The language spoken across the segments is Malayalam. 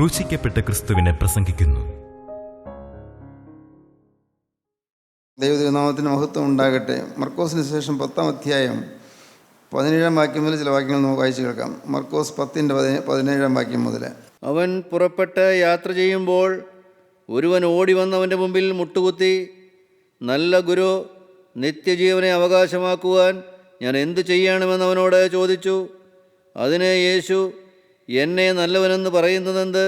ക്രൂശിക്കപ്പെട്ട ക്രിസ്തുവിനെ പ്രസംഗിക്കുന്നു. ദൈവനാമത്തിന് മഹത്വം ഉണ്ടാകട്ടെ. മർക്കോസിന് ശേഷം 10-ാം അധ്യായം 17-ാം വാക്യം മുതൽ ചില വാക്യങ്ങൾ നമുക്ക് വായിച്ചു കേൾക്കാം. മർക്കോസ് 10-ന്റെ 17-ാം വാക്യം മുതൽ. അവൻ പുറപ്പെട്ട് യാത്ര ചെയ്യുമ്പോൾ ഒരുവൻ ഓടി വന്നവൻ്റെ മുമ്പിൽ മുട്ടുകുത്തി, നല്ല ഗുരു, നിത്യജീവനെ അവകാശമാക്കുവാൻ ഞാൻ എന്തു ചെയ്യണമെന്ന് അവനോട് ചോദിച്ചു. അതിന് യേശു, എന്നെ നല്ലവനെന്ന് പറയുന്നതെന്ത്?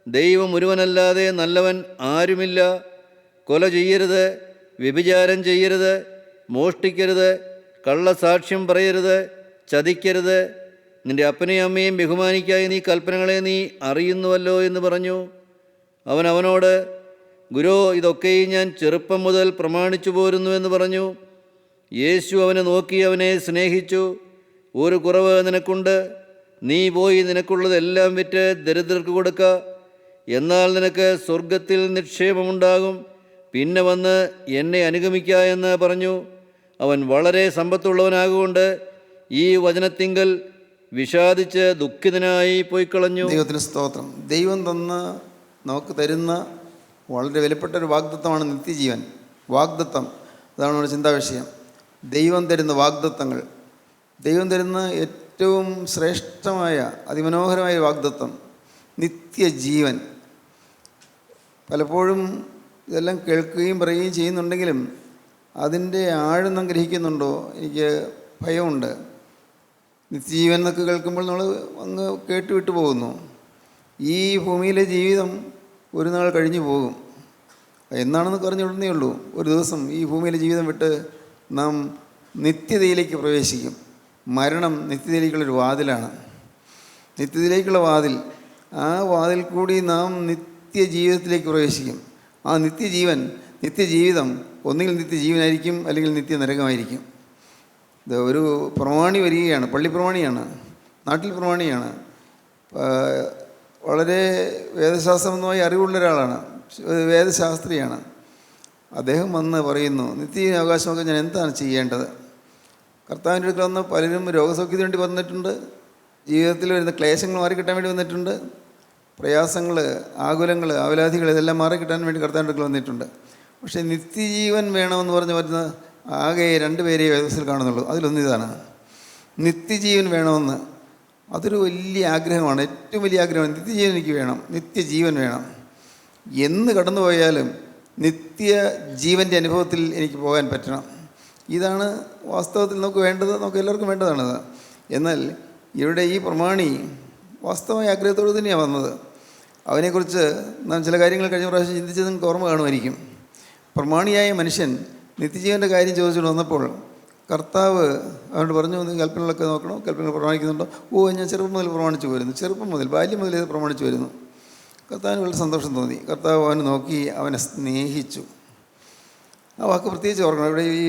ദൈവം ഒരുവനല്ലാതെ നല്ലവൻ ആരുമില്ല. കൊല ചെയ്യരുത്, വ്യഭിചാരം ചെയ്യരുത്, മോഷ്ടിക്കരുത്, കള്ളസാക്ഷ്യം പറയരുത്, ചതിക്കരുത്, നിന്റെ അപ്പനെയും അമ്മയും ബഹുമാനിക്കായി നീ കൽപ്പനകളെ നീ അറിയുന്നുവല്ലോ എന്ന് പറഞ്ഞു. അവൻ അവനോട്, ഗുരോ, ഇതൊക്കെയും ഞാൻ ചെറുപ്പം മുതൽ പ്രമാണിച്ചു പോരുന്നുവെന്ന് പറഞ്ഞു. യേശു അവനെ നോക്കി അവനെ സ്നേഹിച്ചു. ഒരു കുറവ് നിനക്കുണ്ട്. നീ പോയി നിനക്കുള്ളതെല്ലാം വിറ്റ് ദരിദ്രർക്ക് കൊടുക്ക, എന്നാൽ നിനക്ക് സ്വർഗത്തിൽ നിക്ഷേപമുണ്ടാകും. പിന്നെ വന്ന് എന്നെ അനുഗമിക്ക എന്ന് പറഞ്ഞു. അവൻ വളരെ സമ്പത്തുള്ളവനാകൊണ്ട് ഈ വചനത്തിങ്കൽ വിഷാദിച്ച് ദുഃഖിതനായി പോയിക്കളഞ്ഞു. ദൈവത്തിന് സ്തോത്രം. ദൈവം നമുക്ക് തരുന്ന വളരെ വിലപ്പെട്ടൊരു വാഗ്ദത്തമാണ് നിത്യജീവൻ. വാഗ്ദത്തം, അതാണ് നമ്മുടെ ചിന്താവിഷയം. ദൈവം തരുന്ന വാഗ്ദത്തങ്ങൾ, ദൈവം തരുന്ന ഏറ്റവും ശ്രേഷ്ഠമായ അതിമനോഹരമായ വാഗ്ദത്തം നിത്യജീവൻ. പലപ്പോഴും ഇതെല്ലാം കേൾക്കുകയും പറയുകയും ചെയ്യുന്നുണ്ടെങ്കിലും അതിൻ്റെ ആഴം നാം ഗ്രഹിക്കുന്നുണ്ടോ? എനിക്ക് ഭയമുണ്ട്. നിത്യജീവൻ എന്നൊക്കെ കേൾക്കുമ്പോൾ നമ്മൾ അങ്ങ് കേട്ടുവിട്ടു പോകുന്നു. ഈ ഭൂമിയിലെ ജീവിതം ഒരു നാൾ കഴിഞ്ഞു പോകും. എന്നാണെന്ന് പറഞ്ഞുവിടുന്നേ ഉള്ളൂ. ഒരു ദിവസം ഈ ഭൂമിയിലെ ജീവിതം വിട്ട് നാം നിത്യതയിലേക്ക് പ്രവേശിക്കും. മരണം നിത്യതയിലേക്കുള്ളൊരു വാതിലാണ്, നിത്യതയിലേക്കുള്ള വാതിൽ. ആ വാതിൽ കൂടി നാം നിത്യജീവിതത്തിലേക്ക് പ്രവേശിക്കും. ആ നിത്യജീവിതം ഒന്നുകിൽ നിത്യജീവനായിരിക്കും, അല്ലെങ്കിൽ നിത്യനരകമായിരിക്കും. ഇത് ഒരു പ്രമാണി വരികയാണ്, പള്ളിപ്രമാണിയാണ്, നാട്ടിൽ പ്രമാണിയാണ്, വളരെ വേദശാസ്ത്രമായി അറിവുള്ള ഒരാളാണ്, വേദശാസ്ത്രിയാണ്. അദ്ദേഹം വന്ന് പറയുന്നു, നിത്യജീവന അവകാശമൊക്കെ ഞാൻ എന്താണ് ചെയ്യേണ്ടത്? കർത്താവിൻ്റെ അടുക്കൽ വന്ന് പലരും രോഗസൗഖ്യത്തിന് വേണ്ടി വന്നിട്ടുണ്ട്, ജീവിതത്തിൽ വരുന്ന ക്ലേശങ്ങൾ മാറിക്കിട്ടാൻ വേണ്ടി വന്നിട്ടുണ്ട്, പ്രയാസങ്ങൾ, ആകുലങ്ങൾ, ആവലാധികൾ ഇതെല്ലാം മാറിക്കിട്ടാൻ വേണ്ടി കർത്താവിൻ്റെ അടുക്കൽ വന്നിട്ടുണ്ട്. പക്ഷേ നിത്യജീവൻ വേണമെന്ന് വരുന്ന ആകെ 2 പേരെ വേദത്തിൽ കാണുന്നുള്ളൂ. അതിലൊന്നിതാണ് നിത്യജീവൻ വേണമെന്ന്. അതൊരു വലിയ ആഗ്രഹമാണ്, ഏറ്റവും വലിയ ആഗ്രഹമാണ്. നിത്യജീവൻ എനിക്ക് വേണം, നിത്യജീവൻ വേണം. എന്ന് കടന്നുപോയാലും നിത്യജീവൻ്റെ അനുഭവത്തിൽ എനിക്ക് പോകാൻ പറ്റണം. ഇതാണ് വാസ്തവത്തിൽ നമുക്ക് വേണ്ടത്, നമുക്ക് എല്ലാവർക്കും വേണ്ടതാണത്. എന്നാൽ ഇവിടെ ഈ പ്രമാണി വാസ്തവമായ ആഗ്രഹത്തോട് തന്നെയാണ് വന്നത്. അവനെക്കുറിച്ച് നാം ചില കാര്യങ്ങൾ കഴിഞ്ഞ പ്രാവശ്യം ചിന്തിച്ചത് നിങ്ങൾക്ക് ഓർമ്മ കാണുമായിരിക്കും. പ്രമാണിയായ മനുഷ്യൻ നിത്യജീവൻ്റെ കാര്യം ചോദിച്ചുകൊണ്ട് വന്നപ്പോൾ കർത്താവ് അവനോട് പറഞ്ഞു, നീ കൽപ്പനകളൊക്കെ നോക്കണം, കൽപ്പനകൾ പ്രമാണിക്കുന്നുണ്ടോ? ഞാൻ ചെറുപ്പം മുതൽ പ്രമാണിച്ചു വരുന്നു, ചെറുപ്പം മുതൽ, ബാല്യം മുതൽ ഇത് പ്രമാണിച്ചു വരുന്നു. കർത്താവിന് വളരെ സന്തോഷം തോന്നി. കർത്താവ് അവനെ നോക്കി അവനെ സ്നേഹിച്ചു. ആ വാക്ക് പ്രത്യേകിച്ച് ഓർക്കണം. ഇവിടെ ഈ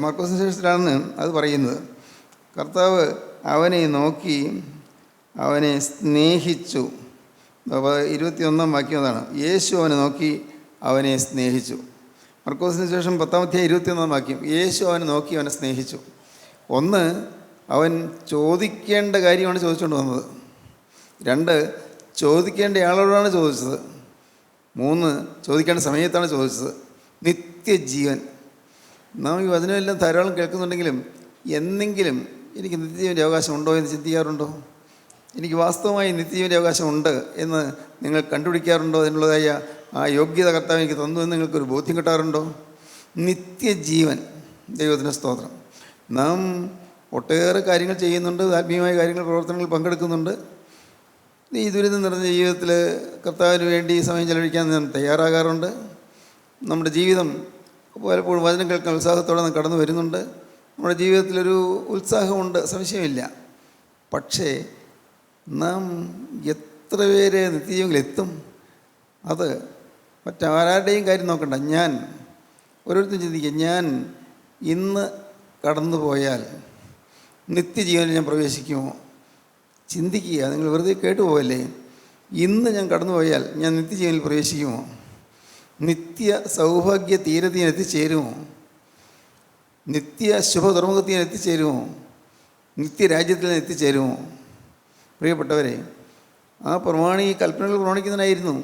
മർക്കോസിന് ശേഷത്തിലാണ് അത് പറയുന്നത്. കർത്താവ് അവനെ നോക്കി അവനെ സ്നേഹിച്ചു. 21-ാം വാക്യം അതാണ്. യേശു അവനെ നോക്കി അവനെ സ്നേഹിച്ചു. മർക്കോസിന് ശേഷം 10-ാം അധ്യായം 21-ാം വാക്യം. യേശു അവനെ നോക്കി അവനെ സ്നേഹിച്ചു. ഒന്ന്, അവൻ ചോദിക്കേണ്ട കാര്യമാണ് ചോദിച്ചുകൊണ്ട് വന്നത്. 2, ചോദിക്കേണ്ട ആളോടാണ് ചോദിച്ചത്. 3, ചോദിക്കേണ്ട സമയത്താണ് ചോദിച്ചത്. നിത്യജീവൻ. നാം ഈ വചനമെല്ലാം ധാരാളം കേൾക്കുന്നുണ്ടെങ്കിലും എന്നെങ്കിലും എനിക്ക് നിത്യജീവൻ്റെ അവകാശം ഉണ്ടോ എന്ന് ചിന്തിക്കാറുണ്ടോ? എനിക്ക് വാസ്തവമായി നിത്യജീവൻ്റെ അവകാശമുണ്ട് എന്ന് നിങ്ങൾ കണ്ടുപിടിക്കാറുണ്ടോ? അതിനുള്ളതായ ആ യോഗ്യത കർത്താവ് എനിക്ക് തന്നു എന്ന് നിങ്ങൾക്കൊരു ബോധ്യം കിട്ടാറുണ്ടോ? നിത്യജീവൻ. ദൈവത്തിന് സ്തോത്രം. നാം ഒട്ടേറെ കാര്യങ്ങൾ ചെയ്യുന്നുണ്ട്, ആത്മീയമായ കാര്യങ്ങൾ, പ്രവർത്തനങ്ങളിൽ പങ്കെടുക്കുന്നുണ്ട്. ഈ ദുരിതം നിറഞ്ഞ ജീവിതത്തിൽ കർത്താവിന് വേണ്ടി സമയം ചെലവഴിക്കാൻ ഞാൻ തയ്യാറാകാറുണ്ട്. നമ്മുടെ ജീവിതം പലപ്പോഴും വചനം കേൾക്കാൻ ഉത്സാഹത്തോടെ നാം കടന്നു വരുന്നുണ്ട്. നമ്മുടെ ജീവിതത്തിലൊരു ഉത്സാഹമുണ്ട്, സംശയമില്ല. പക്ഷേ നാം എത്ര പേര് നിത്യജീവനിലെത്തും? അത് മറ്റാരുടെയും കാര്യം നോക്കണ്ട. ഞാൻ ഓരോരുത്തരും ചിന്തിക്കുക, ഞാൻ ഇന്ന് കടന്നു പോയാൽ നിത്യജീവനിൽ ഞാൻ പ്രവേശിക്കുമോ? ചിന്തിക്കുക. നിങ്ങൾ വെറുതെ കേട്ടുപോകല്ലേ. ഇന്ന് ഞാൻ കടന്നു പോയാൽ ഞാൻ നിത്യജീവനിൽ പ്രവേശിക്കുമോ? നിത്യ സൗഭാഗ്യ തീരത്തിൽ എത്തിച്ചേരുമോ? നിത്യ ശുഭതുറമുഖത്തിൽ എത്തിച്ചേരുമോ? നിത്യരാജ്യത്തിൽ എത്തിച്ചേരുമോ? പ്രിയപ്പെട്ടവരെ, ആ പ്രമാണി കൽപ്പനകൾ പ്രമാണിക്കുന്നതിനായിരുന്നു,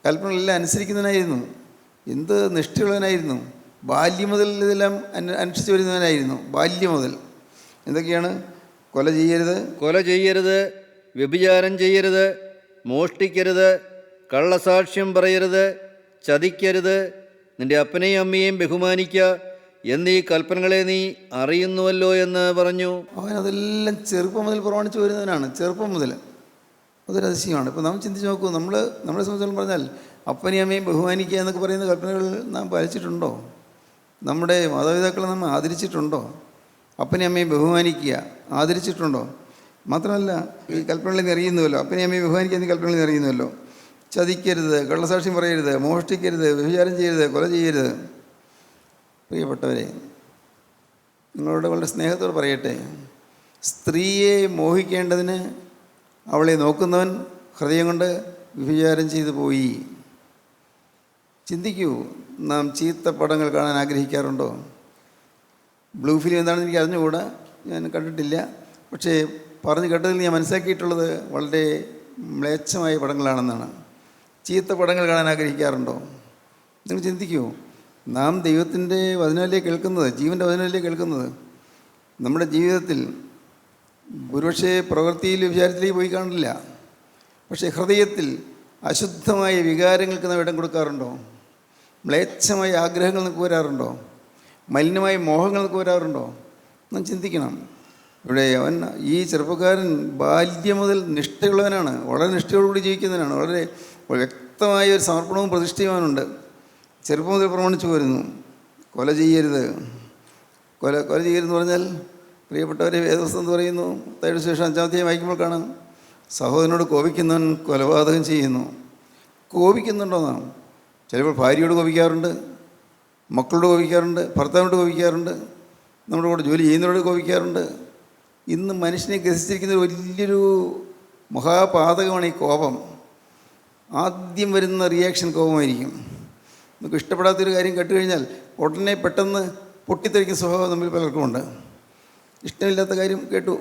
കൽപ്പനകളെല്ലാം അനുസരിക്കുന്നതിനായിരുന്നു, എന്ത് നിഷ്ഠയുള്ളവനായിരുന്നു. ബാല്യം മുതൽ ഇതെല്ലാം അനുഷ്ഠിച്ച് വരുന്നവനായിരുന്നു. ബാല്യം മുതൽ എന്തൊക്കെയാണ്? കൊല ചെയ്യരുത്, കൊല ചെയ്യരുത്, വ്യഭിചാരം ചെയ്യരുത്, മോഷ്ടിക്കരുത്, കള്ളസാക്ഷ്യം പറയരുത്, ചതിക്കരുത്, നിന്റെ അപ്പനെയും അമ്മയെയും ബഹുമാനിക്കുക എന്നീ കൽപ്പനകളെ നീ അറിയുന്നുവല്ലോ എന്ന് പറഞ്ഞു. അവൻ അതെല്ലാം ചെറുപ്പം മുതൽ പ്രമാണിച്ച് വരുന്നവനാണ്. ചെറുപ്പം മുതൽ. അതൊരു അതിശയമാണ്. ഇപ്പോൾ നാം ചിന്തിച്ച് നോക്കൂ, നമ്മളെ സംബന്ധിച്ചോളം പറഞ്ഞാൽ അപ്പനെയും അമ്മയും ബഹുമാനിക്കുക എന്നൊക്കെ പറയുന്ന കൽപ്പനകൾ നാം പാലിച്ചിട്ടുണ്ടോ? നമ്മുടെ മാതാപിതാക്കളെ നാം ആദരിച്ചിട്ടുണ്ടോ? അപ്പനെയും അമ്മയും ബഹുമാനിക്കുക ആദരിച്ചിട്ടുണ്ടോ? മാത്രമല്ല, ഈ കൽപ്പനകളിൽ നിന്ന് അറിയുന്നുവല്ലോ, അപ്പനെയും അമ്മയും ബഹുമാനിക്കുക എന്നീ കൽപ്പനകളിൽ നിന്ന് അറിയുന്നുവല്ലോ. ചതിക്കരുത്, കള്ളസാക്ഷ്യം പറയരുത്, മോഷ്ടിക്കരുത്, വ്യഭിചാരം ചെയ്യരുത്, കൊല ചെയ്യരുത്. പ്രിയപ്പെട്ടവരെ, നിങ്ങളോട് വളരെ സ്നേഹത്തോടെ പറയട്ടെ, സ്ത്രീയെ മോഹിക്കേണ്ടതിന് അവളെ നോക്കുന്നവൻ ഹൃദയം കൊണ്ട് വ്യഭിചാരം ചെയ്തു പോയി. ചിന്തിക്കൂ, നാം ചീത്ത പടങ്ങൾ കാണാൻ ആഗ്രഹിക്കാറുണ്ടോ? ബ്ലൂ ഫിലിം എന്താണെന്ന് എനിക്ക് അറിഞ്ഞുകൂടാ, ഞാൻ കണ്ടിട്ടില്ല. പക്ഷേ പറഞ്ഞു കേട്ടതിൽ ഞാൻ മനസ്സിലാക്കിയിട്ടുള്ളത് വളരെ മ്ലേച്ഛമായ പടങ്ങളാണെന്നാണ്. ചീത്ത പടങ്ങൾ കാണാൻ ആഗ്രഹിക്കാറുണ്ടോ? നിങ്ങൾ ചിന്തിക്കൂ, നാം ദൈവത്തിൻ്റെ വചനമല്ലേ കേൾക്കുന്നത്, ജീവൻ്റെ വചനമല്ലേ കേൾക്കുന്നത്. നമ്മുടെ ജീവിതത്തിൽ ഒരുപക്ഷെ പ്രവൃത്തിയിൽ വിചാരത്തിലേക്ക് പോയി കാണില്ല, പക്ഷേ ഹൃദയത്തിൽ അശുദ്ധമായ വികാരങ്ങൾക്ക് നാം ഇടം കൊടുക്കാറുണ്ടോ? മ്ലേച്ഛമായ ആഗ്രഹങ്ങൾ നമുക്ക് വരാറുണ്ടോ? മലിനമായ മോഹങ്ങൾ നമുക്ക് വരാറുണ്ടോ? നാം ചിന്തിക്കണം. ഇവിടെ ഈ ചെറുപ്പക്കാരൻ ബാല്യം മുതൽ നിഷ്ഠയുള്ളവനാണ്, വളരെ നിഷ്ഠയോടുകൂടി ജീവിക്കുന്നവനാണ്, വളരെ വ്യക്തമായ ഒരു സമർപ്പണവും പ്രതിഷ്ഠയുവാനുണ്ട്. ചെറുപ്പം മുതൽ പ്രമാണിച്ചു വരുന്നു. കൊല ചെയ്യരുത്. കൊല ചെയ്യരുതെന്ന് പറഞ്ഞാൽ, പ്രിയപ്പെട്ടവരെ, വേദപുസ്തകം എന്ന് പറയുന്നു, മത്തായിയുടെ സുവിശേഷം 5-ാം അധ്യായം വായിക്കുമ്പോൾ കാണാം, സഹോദരനോട് കോപിക്കുന്നവൻ കൊലപാതകം ചെയ്യുന്നു. കോപിക്കുന്നുണ്ടോ നാം? ചിലപ്പോൾ ഭാര്യയോട് കോപിക്കാറുണ്ട്, മക്കളോട് കോപിക്കാറുണ്ട്, ഭർത്താവിനോട് കോപിക്കാറുണ്ട്, നമ്മുടെ കൂടെ ജോലി ചെയ്യുന്നവരോട് കോപിക്കാറുണ്ട്. ഇന്ന് മനുഷ്യനെ ഗ്രസിച്ചിരിക്കുന്ന വലിയൊരു മഹാപാതകമാണ് ഈ കോപം. ആദ്യം വരുന്ന റിയാക്ഷൻ കോപമായിരിക്കും. നമുക്ക് ഇഷ്ടപ്പെടാത്തൊരു കാര്യം കേട്ടുകഴിഞ്ഞാൽ ഉടനെ പെട്ടെന്ന് പൊട്ടിത്തെറിക്കുന്ന സ്വഭാവം നമ്മിൽ പലർക്കുമുണ്ട്. ഇഷ്ടമില്ലാത്ത കാര്യം കേട്ടു,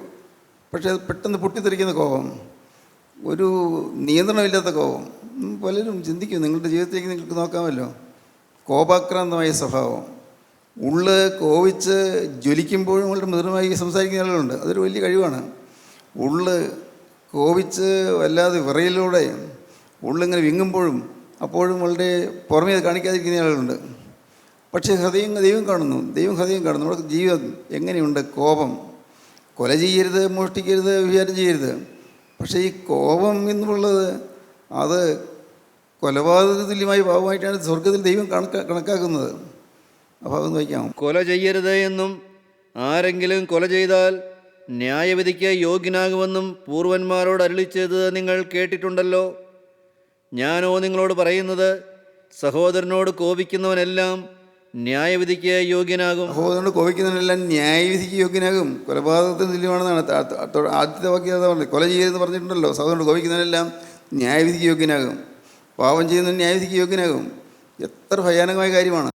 പക്ഷേ അത് പെട്ടെന്ന് പൊട്ടിത്തെറിക്കുന്ന കോപം, ഒരു നിയന്ത്രണമില്ലാത്ത കോപം. പലരും ചിന്തിക്കും, നിങ്ങളുടെ ജീവിതത്തിലേക്ക് നിങ്ങൾക്ക് നോക്കാമല്ലോ, കോപാക്രാന്തമായ സ്വഭാവം. ഉള്ള് കോപിച്ച് ജ്വലിക്കുമ്പോഴും വളരെ മൃദുലമായി സംസാരിക്കുന്ന ആളുകളുണ്ട്. അതൊരു വലിയ കഴിവാണ്. ഉള്ള് കോപിച്ച് വല്ലാതെ വിറയിലൂടെ ഉള്ളിങ്ങനെ വിങ്ങുമ്പോഴും അപ്പോഴും വളരെ പുറമേ അത് കാണിക്കാതിരിക്കുന്ന ആളുകളുണ്ട്. പക്ഷേ ദൈവം കാണുന്നു, ദൈവം ഹൃദയം കാണുന്നു. നമ്മുടെ ജീവിതം എങ്ങനെയുണ്ട്? കോപം. കൊല ചെയ്യരുത്, മോഷ്ടിക്കരുത്, വ്യഭിചാരം ചെയ്യരുത്. പക്ഷേ ഈ കോപം എന്നുള്ളത് അത് കൊലപാതക തുല്യമായ പാപമായിട്ടാണ് സ്വർഗത്തിൽ ദൈവം കണക്കാക്കുന്നത്. അപ്പോൾ അതൊന്ന് വയ്ക്കാമോ? കൊല ചെയ്യരുത് എന്നും ആരെങ്കിലും കൊല ചെയ്താൽ ന്യായവിധിക്ക് യോഗ്യനാകുമെന്നും പൂർവന്മാരോട് അരുളിച്ചത് നിങ്ങൾ കേട്ടിട്ടുണ്ടല്ലോ. ഞാനോ നിങ്ങളോട് പറയുന്നത്, സഹോദരനോട് കോപിക്കുന്നവനെല്ലാം ന്യായവിധിക്ക് യോഗ്യനാകും. സഹോദരനോട് കോപിക്കുന്നവനെല്ലാം ന്യായവിധിക്ക് യോഗ്യനാകും. കൊലപാതകത്തിന് തുല്യമാണെന്നാണ് ആദ്യത്തെ വാക്യം അതാ പറഞ്ഞത്. കൊല ചെയ്യരുതെന്ന് പറഞ്ഞിട്ടുണ്ടല്ലോ. സഹോദരനോട് കോപിക്കുന്നവനെല്ലാം ന്യായവിധിക്ക് യോഗ്യനാകും. പാപം ചെയ്യുന്നവൻ ന്യായവിധിക്ക് യോഗ്യനാകും. എത്ര ഭയാനകമായ കാര്യമാണ്.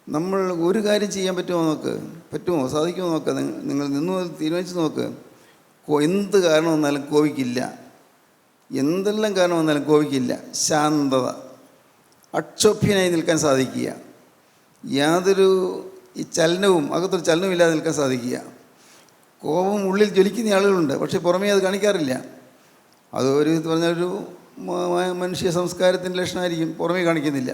നമ്മൾ ഒരു കാര്യം ചെയ്യാൻ പറ്റുമോ സാധിക്കുമോ നോക്കുക. നിങ്ങൾ നിന്ന് തീരുമാനിച്ച് നോക്ക്. എന്ത് കാരണം വന്നാലും കോപിക്കില്ല, എന്തെല്ലാം കാരണം വന്നാലും കോപിക്കില്ല. ശാന്തത, അക്ഷോഭ്യനായി നിൽക്കാൻ സാധിക്കുക, യാതൊരു ചലനവും അകത്തൊരു ചലനവും ഇല്ലാതെ നിൽക്കാൻ സാധിക്കുക. കോപം ഉള്ളിൽ ജ്വലിക്കുന്ന ആളുകളുണ്ട്, പക്ഷേ പുറമേ അത് കാണിക്കാറില്ല. അത് ഒരു പറഞ്ഞൊരു മനുഷ്യ സംസ്കാരത്തിൻ്റെ ലക്ഷണമായിരിക്കും, പുറമേ കാണിക്കുന്നില്ല.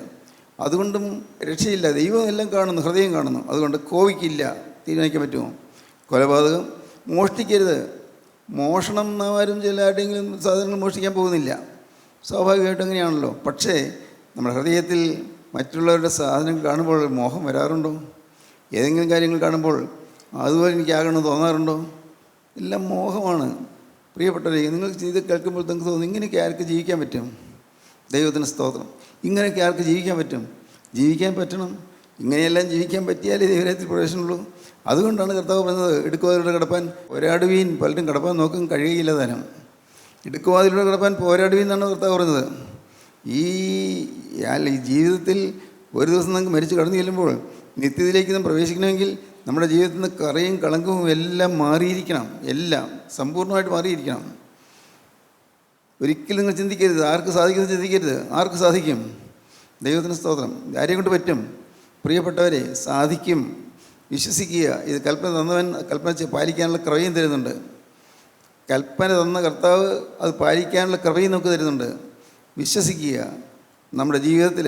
അതുകൊണ്ടും രക്ഷയില്ല. ദൈവം എല്ലാം കാണുന്നു, ഹൃദയം കാണുന്നു. അതുകൊണ്ട് കോപിക്കില്ല. തീരുമാനിക്കാൻ പറ്റുമോ? കൊലപാതകം, മോഷ്ടിക്കരുത്. മോഷണം ആരും ആരുടെയെങ്കിലും സാധനങ്ങൾ മോഷ്ടിക്കാൻ പോകുന്നില്ല, സ്വാഭാവികമായിട്ടും അങ്ങനെയാണല്ലോ. പക്ഷേ നമ്മുടെ ഹൃദയത്തിൽ മറ്റുള്ളവരുടെ സാധനങ്ങൾ കാണുമ്പോൾ മോഹം വരാറുണ്ടോ? ഏതെങ്കിലും കാര്യങ്ങൾ കാണുമ്പോൾ അതുപോലെ എനിക്കാകണമെന്ന് തോന്നാറുണ്ടോ? എല്ലാം മോഹമാണ്. പ്രിയപ്പെട്ടവരെ, നിങ്ങൾ ഇത് കേൾക്കുമ്പോൾ നിങ്ങൾക്ക് തോന്നുന്നു, ഇങ്ങനെയൊക്കെ ആർക്ക് ജീവിക്കാൻ പറ്റും? ദൈവത്തിന് സ്തോത്രം. ഇങ്ങനെയൊക്കെ ആർക്ക് ജീവിക്കാൻ പറ്റും? ജീവിക്കാൻ പറ്റണം. ഇങ്ങനെയെല്ലാം ജീവിക്കാൻ പറ്റിയാലേ ദൈവരാജ്യത്തിൽ പ്രവേശനമുള്ളൂ. അതുകൊണ്ടാണ് കർത്താവ് പറയുന്നത്, ഇടുക്കുവാതിലൂടെ കടപ്പാൻ പോരാടുവീൻ. പലരും കടപ്പാൻ നോക്കും, കഴിയുകയില്ല താനും. ഇടുക്കുവാതിലൂടെ കടപ്പാൻ പോരാടുവീൻ എന്നാണ് കർത്താവ് പറഞ്ഞത്. ഈ ജീവിതത്തിൽ ഒരു ദിവസം നമുക്ക് മരിച്ചു കടന്നു ചെല്ലുമ്പോൾ നിത്യത്തിലേക്ക് നാം പ്രവേശിക്കണമെങ്കിൽ നമ്മുടെ ജീവിതത്തിൽ നിന്ന് കറയും കളങ്കവും എല്ലാം മാറിയിരിക്കണം. എല്ലാം സമ്പൂർണ്ണമായിട്ട് മാറിയിരിക്കണം. ഒരിക്കലും നിങ്ങൾ ചിന്തിക്കരുത് ആർക്ക് സാധിക്കുമെന്ന് ചിന്തിക്കരുത്. ആർക്ക് സാധിക്കും? ദൈവത്തിന് സ്തോത്രം. ആരെയും കൊണ്ട് പറ്റും? പ്രിയപ്പെട്ടവരെ, സാധിക്കും. വിശ്വസിക്കുക. ഇത് കൽപ്പന തന്നവൻ കൽപ്പന പാലിക്കാനുള്ള കൃപയും തരുന്നുണ്ട്. കൽപ്പന തന്ന കർത്താവ് അത് പാലിക്കാനുള്ള കൃപയും നമുക്ക് തരുന്നുണ്ട്. വിശ്വസിക്കുക. നമ്മുടെ ജീവിതത്തിൽ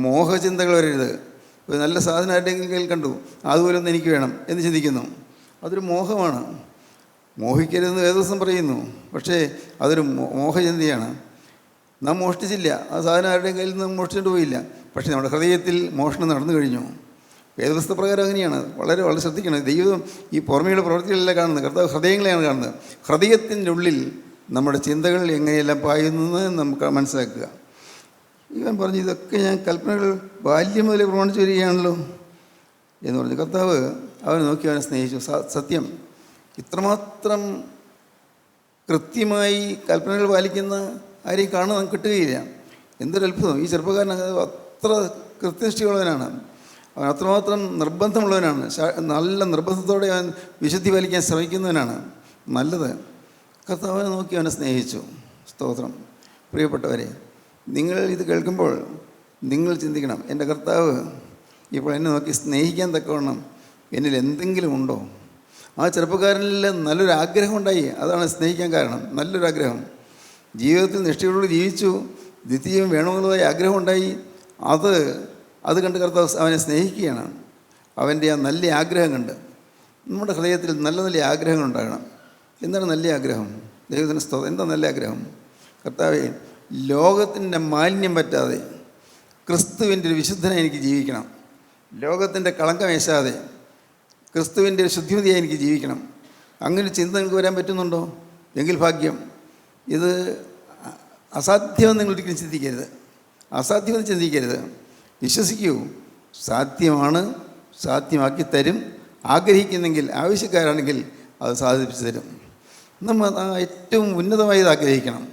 മോഹചിന്തകൾ വരരുത്. ഒരു നല്ല സാധനം ആരുടെയെങ്കിലും കയ്യിൽ കണ്ടു, അതുപോലെ ഒന്ന് എനിക്ക് വേണം എന്ന് ചിന്തിക്കുന്നു. അതൊരു മോഹമാണ്. മോഹിക്കരുതെന്ന് വേദവസം പറയുന്നു. പക്ഷേ അതൊരു മോഹചിന്തയാണ്. നാം മോഷ്ടിച്ചില്ല, ആ സാധനം ആരുടെയും കയ്യിൽ നിന്ന് മോഷ്ടിച്ചിട്ട് പോയില്ല. പക്ഷേ നമ്മുടെ ഹൃദയത്തിൽ മോഷണം നടന്നു കഴിഞ്ഞു. വേദവസ്ത പ്രകാരം അങ്ങനെയാണ്. വളരെ വളരെ ശ്രദ്ധിക്കണം. ദൈവം ഈ പുറമെയുള്ള പ്രവൃത്തികളെല്ലാം കാണുന്നത്, കർത്താവ് ഹൃദയങ്ങളെയാണ് കാണുന്നത്. ഹൃദയത്തിൻ്റെ ഉള്ളിൽ നമ്മുടെ ചിന്തകൾ എങ്ങനെയെല്ലാം പായുന്നത് നമുക്ക് മനസ്സിലാക്കുക. ഇവൻ പറഞ്ഞു, ഇതൊക്കെ ഞാൻ കൽപ്പനകൾ ബാല്യം മുതലേ പ്രമാണിച്ചു വരികയാണല്ലോ എന്ന് പറഞ്ഞു. കർത്താവ് അവനെ നോക്കി അവനെ സ്നേഹിച്ചു. സത്യം, ഇത്രമാത്രം കൃത്യമായി കൽപ്പനകൾ പാലിക്കുന്ന ആരെയും കാണാൻ നമുക്ക് കിട്ടുകയില്ല. എന്തൊരു അത്ഭുതം! ഈ ചെറുപ്പക്കാരൻ അത്ര കൃത്യനിഷ്ഠയുള്ളവനാണ്. അവൻ അത്രമാത്രം നിർബന്ധമുള്ളവനാണ്. നല്ല നിർബന്ധത്തോടെ അവൻ വിശുദ്ധി പാലിക്കാൻ ശ്രമിക്കുന്നവനാണ്. നല്ലത്. കർത്താവിനെ നോക്കി അവനെ സ്നേഹിച്ചു. സ്തോത്രം. പ്രിയപ്പെട്ടവരെ, നിങ്ങൾ ഇത് കേൾക്കുമ്പോൾ നിങ്ങൾ ചിന്തിക്കണം, എൻ്റെ കർത്താവ് ഇപ്പോൾ എന്നെ നോക്കി സ്നേഹിക്കാൻ തക്കവണ്ണം എന്നിൽ എന്തെങ്കിലും ഉണ്ടോ? ആ ചെറുപ്പക്കാരനിൽ നല്ലൊരു ആഗ്രഹം ഉണ്ടായി. അതാണ് സ്നേഹിക്കാൻ കാരണം. നല്ലൊരാഗ്രഹം. ജീവിതത്തിൽ നിഷ്ഠയോടുകൂടി ജീവിച്ചു. നിത്യജീവൻ വേണമെന്നുള്ളതായി ആഗ്രഹം ഉണ്ടായി. അത് കണ്ട് കർത്താവ് അവനെ സ്നേഹിക്കുകയാണ്. അവൻ്റെ ആ നല്ല ആഗ്രഹം കണ്ട്. നമ്മുടെ ഹൃദയത്തിൽ നല്ല നല്ല ആഗ്രഹങ്ങൾ ഉണ്ടാകണം. എന്താണ് നല്ല ആഗ്രഹം? ദൈവത്തിന് സ്തോത്രം. എന്താ നല്ല ആഗ്രഹം? കർത്താവേ, ലോകത്തിൻ്റെ മാലിന്യം പറ്റാതെ ക്രിസ്തുവിൻ്റെ ഒരു വിശുദ്ധനായി എനിക്ക് ജീവിക്കണം. ലോകത്തിൻ്റെ കളങ്കം ഏശാതെ ക്രിസ്തുവിൻ്റെ ഒരു ശുദ്ധിമതിയായി എനിക്ക് ജീവിക്കണം. അങ്ങനെ ചിന്ത നിങ്ങൾക്ക് വരാൻ പറ്റുന്നുണ്ടോ? എങ്കിൽ ഭാഗ്യം. ഇത് അസാധ്യമെന്ന് നിങ്ങൾ ഒരിക്കലും ചിന്തിക്കരുത്. അസാധ്യമെന്ന് ചിന്തിക്കരുത്. വിശ്വസിക്കൂ. സാധ്യമാണ്. സാധ്യമാക്കി തരും. ആഗ്രഹിക്കുന്നെങ്കിൽ, ആവശ്യക്കാരാണെങ്കിൽ അത് സാധിപ്പിച്ചു തരും. നമ്മൾ ഏറ്റവും ഉന്നതമായത് ആഗ്രഹിക്കണം.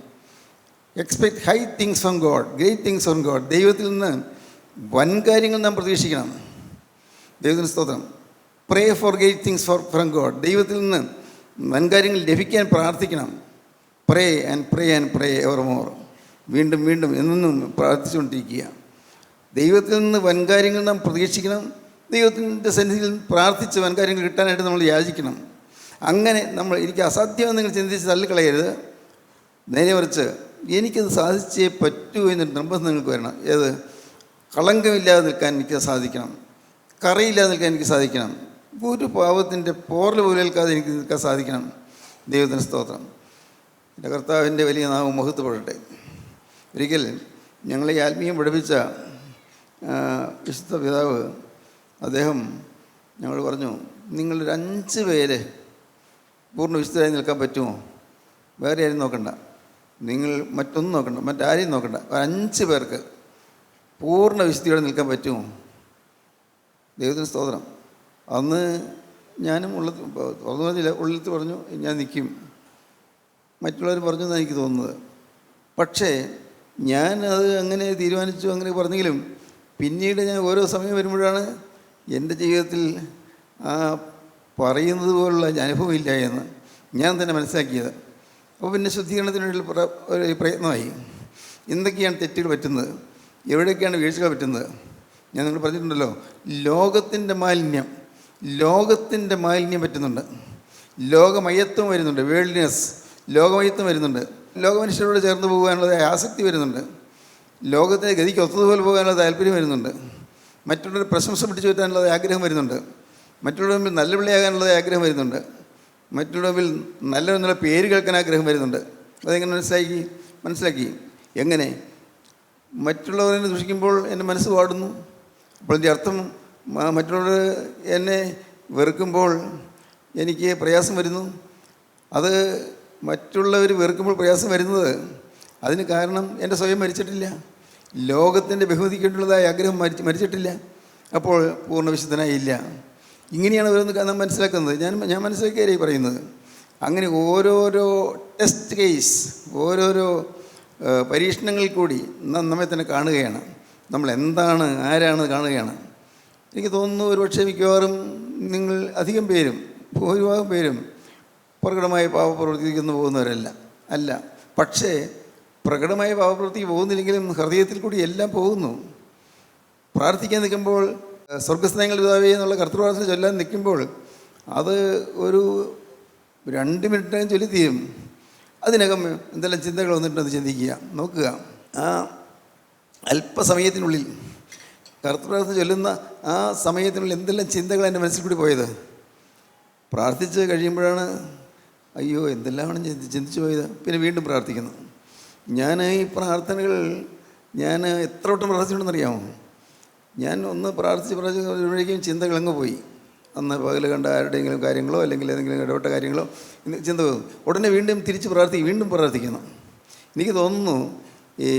Expect high things from God, great things from God. ദൈവത്തിൽ നിന്ന് വൻ കാര്യങ്ങൾ നാം പ്രതീക്ഷിക്കണം. ദൈവത്തിന് സ്തോത്രം. Pray for great things from God. ദൈവത്തിൽ നിന്ന് വൻ കാര്യങ്ങൾ ലഭിക്കാൻ പ്രാർത്ഥിക്കണം. Pray and pray and pray ever more. വീണ്ടും വീണ്ടും എന്നും പ്രാർത്ഥിച്ചുകൊണ്ടിരിക്കുക. ദൈവത്തിൽ നിന്ന് വൻ കാര്യങ്ങൾ നാം പ്രതീക്ഷിക്കണം. ദൈവത്തിൻ്റെ സന്നിധിയിൽ പ്രാർത്ഥിച്ച് വൻ കാര്യങ്ങൾ കിട്ടാനായിട്ട് നമ്മൾ യാചിക്കണം. അങ്ങനെ എനിക്ക് അസാധ്യമെന്ന് നിങ്ങൾ ചിന്തിച്ച് തള്ളിക്കളയരുത്. നേരെ മറിച്ച് എനിക്കത് സാധിച്ചേ പറ്റൂ എന്നൊരു നിർബന്ധം നിങ്ങൾക്ക് വരണം. ഏത്? കളങ്കമില്ലാതെ നിൽക്കാൻ എനിക്ക് സാധിക്കണം. കറയില്ലാതെ നിൽക്കാൻ എനിക്ക് സാധിക്കണം. ഒരു പാവത്തിൻ്റെ പോറൽ പോലും ഏൽക്കാതെ എനിക്ക് നിൽക്കാൻ സാധിക്കണം. ദൈവത്തിന് സ്തോത്രം. എൻ്റെ കർത്താവിൻ്റെ വലിയ നാമം മഹത്വപ്പെടട്ടെ. ഒരിക്കൽ ഞങ്ങളെ ആത്മീയം പഠിപ്പിച്ച വിശുദ്ധ പിതാവ് അദ്ദേഹം ഞങ്ങൾ പറഞ്ഞു, നിങ്ങളൊരു 5 പേര് പൂർണ്ണ വിശുദ്ധരായി നിൽക്കാൻ പറ്റുമോ? വേറെ ആരും നോക്കണ്ട, നിങ്ങൾ മറ്റൊന്നും നോക്കണ്ട, മറ്റാരെയും നോക്കണ്ട. 5 പേർക്ക് പൂർണ്ണ വിശുദ്ധിയോടെ നിൽക്കാൻ പറ്റുമോ? ദൈവത്തിന് സ്തോത്രം. അന്ന് ഞാനും ഉള്ളിൽ പറഞ്ഞു ഞാൻ നിൽക്കും. മറ്റുള്ളവർ പറഞ്ഞു എന്നാണ് എനിക്ക് തോന്നുന്നത്. പക്ഷേ ഞാൻ അത് അങ്ങനെ തീരുമാനിച്ചു, അങ്ങനെ പറഞ്ഞെങ്കിലും പിന്നീട് ഞാൻ ഓരോ സമയം വരുമ്പോഴാണ് എൻ്റെ ജീവിതത്തിൽ ആ പറയുന്നത് പോലുള്ള അനുഭവമില്ല എന്ന് ഞാൻ തന്നെ മനസ്സിലാക്കിയത്. അപ്പോൾ പിന്നെ ശുദ്ധീകരണത്തിന് വേണ്ടി ഒരു പ്രയത്നമായി. എന്തൊക്കെയാണ് തെറ്റുകൾ പറ്റുന്നത്, എവിടെയൊക്കെയാണ് വീഴ്ചകൾ പറ്റുന്നത്? ഞാൻ നിങ്ങൾ പറഞ്ഞിട്ടുണ്ടല്ലോ, ലോകത്തിൻ്റെ മാലിന്യം പറ്റുന്നുണ്ട്. ലോകമയത്വം വരുന്നുണ്ട്. വേൾഡ്നെസ്, ലോകമയത്വം വരുന്നുണ്ട്. ലോകമനുഷ്യരോട് ചേർന്ന് പോകാനുള്ള ആസക്തി വരുന്നുണ്ട്. ലോകത്തിൻ്റെ ഗതിക്ക് ഒത്തതുപോലെ പോകാനുള്ള താല്പര്യം വരുന്നുണ്ട്. മറ്റുള്ളവരുടെ പ്രശംസ പിടിച്ചു പറ്റാനുള്ള ആഗ്രഹം വരുന്നുണ്ട്. മറ്റുള്ളവരുടെ മുമ്പിൽ നല്ല പിള്ളയാകാനുള്ള ആഗ്രഹം വരുന്നുണ്ട്. മറ്റുള്ളവരുടെ മുമ്പിൽ നല്ല പേര് കേൾക്കാൻ ആഗ്രഹം വരുന്നുണ്ട്. അതെങ്ങനെ മനസ്സിലാക്കി? എങ്ങനെ? മറ്റുള്ളവരെ ദുഷിക്കുമ്പോൾ എൻ്റെ മനസ്സ് പാടുന്നു. അപ്പോൾ അതിൻ്റെ അർത്ഥം മറ്റുള്ളവർ എന്നെ വെറുക്കുമ്പോൾ എനിക്ക് പ്രയാസം വരുന്നു. അത് മറ്റുള്ളവർ വെറുക്കുമ്പോൾ പ്രയാസം വരുന്നത് അതിന് കാരണം എൻ്റെ സ്വയം മരിച്ചിട്ടില്ല. ലോകത്തിൻ്റെ ബഹുമതിക്കുള്ളതായ ആഗ്രഹം മരിച്ചിട്ടില്ല. അപ്പോൾ പൂർണ്ണ വിശുദ്ധനായില്ല. ഇങ്ങനെയാണ് ഓരോന്ന് നാം മനസ്സിലാക്കുന്നത്. ഞാൻ മനസ്സിലാക്കിയാലേ പറയുന്നത്. അങ്ങനെ ഓരോരോ ടെസ്റ്റ് കേസ്, ഓരോരോ പരീക്ഷണങ്ങളിൽ കൂടി നമ്മെ തന്നെ കാണുകയാണ്. നമ്മൾ എന്താണ്, ആരാണ് കാണുകയാണ്. എനിക്ക് തോന്നുന്നു ഒരുപക്ഷെ മിക്കവാറും നിങ്ങൾ അധികം പേരും, ഭൂരിഭാഗം പേരും പ്രകടമായി പാപപ്രവർത്തിക്കുന്നു പോകുന്നവരല്ല. പക്ഷേ പ്രകടമായ പാപപ്രവൃത്തിക്ക് പോകുന്നില്ലെങ്കിലും ഹൃദയത്തിൽ കൂടി എല്ലാം പോകുന്നു. പ്രാർത്ഥിക്കാൻ നിൽക്കുമ്പോൾ സ്വർഗസ്നേഹങ്ങളുടെ പിതാവേ എന്നുള്ള കർത്തൃപ്രാർത്ഥന ചൊല്ലാൻ നിൽക്കുമ്പോൾ അത് ഒരു 2 മിനിറ്റിനകം ചൊല്ലി തീരും. അതിനകം എന്തെല്ലാം ചിന്തകൾ വന്നിട്ടുണ്ടെന്ന് ചിന്തിക്കുക, നോക്കുക. ആ അല്പസമയത്തിനുള്ളിൽ കർത്തൃപ്രാർത്ഥന ചൊല്ലുന്ന ആ സമയത്തിനുള്ളിൽ എന്തെല്ലാം ചിന്തകൾ എൻ്റെ മനസ്സിൽ കൂടി പോയത്. പ്രാർത്ഥിച്ച് കഴിയുമ്പോഴാണ് അയ്യോ എന്തെല്ലാമാണ് ചിന്തിച്ചു പോയത്. പിന്നെ വീണ്ടും പ്രാർത്ഥിക്കുന്നു. ഞാൻ ഈ പ്രാർത്ഥനകൾ ഞാൻ എത്ര വട്ടം പ്രാർത്ഥിച്ചിട്ടുണ്ടെന്നറിയാമോ? ഞാൻ ഒന്ന് പ്രാർത്ഥിച്ച് ചിന്തകൾ അങ്ങ് പോയി. അന്ന് പകൽ കണ്ട ആരുടെയെങ്കിലും കാര്യങ്ങളോ അല്ലെങ്കിൽ ഏതെങ്കിലും ഇടപെട്ട കാര്യങ്ങളോ ചിന്ത പോകും. ഉടനെ വീണ്ടും തിരിച്ച് വീണ്ടും പ്രാർത്ഥിക്കുന്നു. എനിക്ക് തോന്നുന്നു ഈ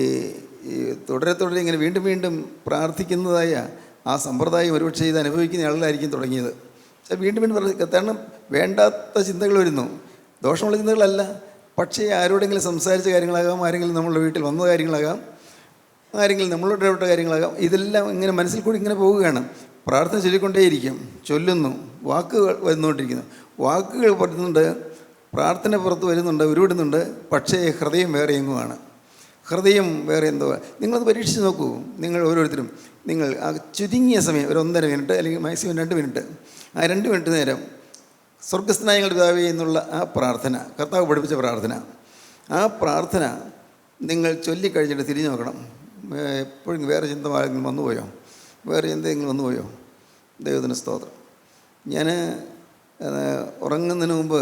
തുടരെ ഇങ്ങനെ വീണ്ടും വീണ്ടും പ്രാർത്ഥിക്കുന്നതായ ആ സമ്പ്രദായം ഒരുപക്ഷെ ഇത് അനുഭവിക്കുന്ന ആളുകളായിരിക്കും തുടങ്ങിയത്. വീണ്ടും പ്രാർത്ഥിക്കുക. കാരണം വേണ്ടാത്ത ചിന്തകൾ വരുന്നു. ദോഷമുള്ള ചിന്തകളല്ല, പക്ഷേ ആരോടെങ്കിലും സംസാരിച്ച കാര്യങ്ങളാകാം, ആരെങ്കിലും നമ്മളുടെ വീട്ടിൽ വന്ന കാര്യങ്ങളാകാം, ആരെങ്കിലും നമ്മളോട് ഇടപെട്ട കാര്യങ്ങളാകാം. ഇതെല്ലാം ഇങ്ങനെ മനസ്സിൽ കൂടി ഇങ്ങനെ പോവുകയാണ്. പ്രാർത്ഥന ചൊല്ലിക്കൊണ്ടേയിരിക്കും, ചൊല്ലുന്നു, വാക്കുകൾ വന്നുകൊണ്ടിരിക്കുന്നു, വാക്കുകൾ പറയുന്നുണ്ട്, പ്രാർത്ഥന പുറത്ത് വരുന്നുണ്ട്, ഉരുവിടുന്നുണ്ട്. പക്ഷേ ഹൃദയം വേറെ എങ്ങുമാണ്. ഹൃദയം വേറെ എന്തോ. നിങ്ങളത് പരീക്ഷിച്ച് നോക്കൂ. നിങ്ങൾ ഓരോരുത്തരും നിങ്ങൾ ആ ചുരുങ്ങിയ സമയം ഒരു 1.5 മിനിറ്റ് അല്ലെങ്കിൽ മാക്സിമം 2 മിനിറ്റ്, ആ 2 മിനിറ്റ് നേരം സ്വർഗസ്ഥനായ ഞങ്ങളുടെ പിതാവേ എന്നുള്ള ആ പ്രാർത്ഥന, കർത്താവ് പഠിപ്പിച്ച പ്രാർത്ഥന, ആ പ്രാർത്ഥന നിങ്ങൾ ചൊല്ലിക്കഴിഞ്ഞിട്ട് തിരിഞ്ഞു നോക്കണം. എപ്പോഴും വേറെ ചിന്ത ആരെങ്കിലും വന്നുപോയോ? വേറെ എന്തെങ്കിലും വന്നുപോയോ? ദൈവത്തിന് സ്തോത്രം. ഞാൻ ഉറങ്ങുന്നതിന് മുമ്പ്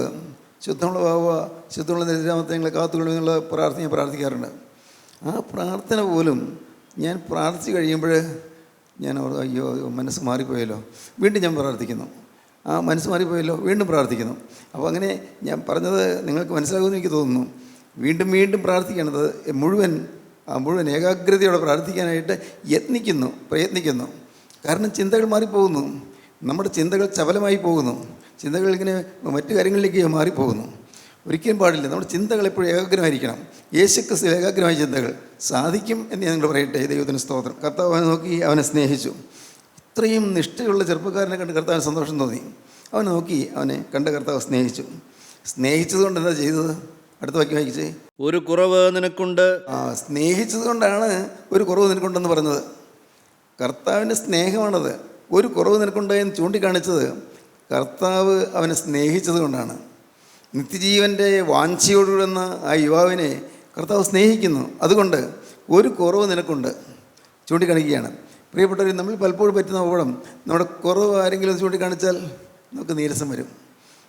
ശുദ്ധമുള്ള ഭാവ ശുദ്ധമുള്ള നിരാമത്തെ ഞങ്ങളെ കാത്തുകൊള്ളുമെന്നുള്ള പ്രാർത്ഥന ഞാൻ പ്രാർത്ഥിക്കാറുണ്ട്. ആ പ്രാർത്ഥന പോലും ഞാൻ പ്രാർത്ഥിച്ച് കഴിയുമ്പോൾ ഞാൻ അയ്യോ മനസ്സ് മാറിപ്പോയല്ലോ, വീണ്ടും ഞാൻ പ്രാർത്ഥിക്കുന്നു. ആ മനസ്സ് മാറിപ്പോയല്ലോ, വീണ്ടും പ്രാർത്ഥിക്കുന്നു. അപ്പോൾ അങ്ങനെ ഞാൻ പറഞ്ഞത് നിങ്ങൾക്ക് മനസ്സിലാകുമെന്ന് എനിക്ക് തോന്നുന്നു. വീണ്ടും വീണ്ടും പ്രാർത്ഥിക്കേണ്ടത് മുഴുവൻ ഏകാഗ്രതയോടെ പ്രാർത്ഥിക്കാനായിട്ട് പ്രയത്നിക്കുന്നു. കാരണം ചിന്തകൾ മാറിപ്പോകുന്നു. നമ്മുടെ ചിന്തകൾ ചപലമായി പോകുന്നു. ചിന്തകൾ ഇങ്ങനെ മറ്റു കാര്യങ്ങളിലേക്ക് മാറിപ്പോകുന്നു. ഒരിക്കലും പാടില്ല. നമ്മുടെ ചിന്തകൾ എപ്പോഴും ഏകാഗ്രമായിരിക്കണം. യേശുക്രിസ്തു ഏകാഗ്രമായ ചിന്തകൾ സാധിക്കും എന്ന് ഞാൻ നിങ്ങൾ പറയട്ടെ. ദൈവത്തിന് സ്തോത്രം. കർത്താവ് അവനെ നോക്കി, അവനെ സ്നേഹിച്ചു. ഇത്രയും നിഷ്ഠയുള്ള ചെറുപ്പക്കാരനെ കണ്ട് കർത്താവിന് സന്തോഷം തോന്നി. അവനെ നോക്കി, അവനെ കണ്ട കർത്താവ് സ്നേഹിച്ചു. സ്നേഹിച്ചതുകൊണ്ട് എന്താ ചെയ്തത്? അടുത്ത വാക്യം വായിച്ചേ. ഒരു കുറവ് നിനക്കുണ്ട്. സ്നേഹിച്ചത് കൊണ്ടാണ് ഒരു കുറവ് നിനക്കുണ്ടെന്ന് പറഞ്ഞത്. കർത്താവിൻ്റെ സ്നേഹമാണത്. ഒരു കുറവ് നിനക്കുണ്ട് എന്ന് ചൂണ്ടിക്കാണിച്ചത് കർത്താവ് അവനെ സ്നേഹിച്ചത് കൊണ്ടാണ്. നിത്യജീവൻ്റെ വാഞ്ചയോടുകൂടുന്ന ആ യുവാവിനെ കർത്താവ് സ്നേഹിക്കുന്നു. അതുകൊണ്ട് ഒരു കുറവ് നിനക്കുണ്ട് ചൂണ്ടിക്കാണിക്കുകയാണ്. പ്രിയപ്പെട്ടവർ, നമ്മൾ പലപ്പോഴും പറ്റുന്ന അപകടം, നമ്മുടെ കുറവ് ആരെങ്കിലും ചൂണ്ടിക്കാണിച്ചാൽ നമുക്ക് നീരസം വരും,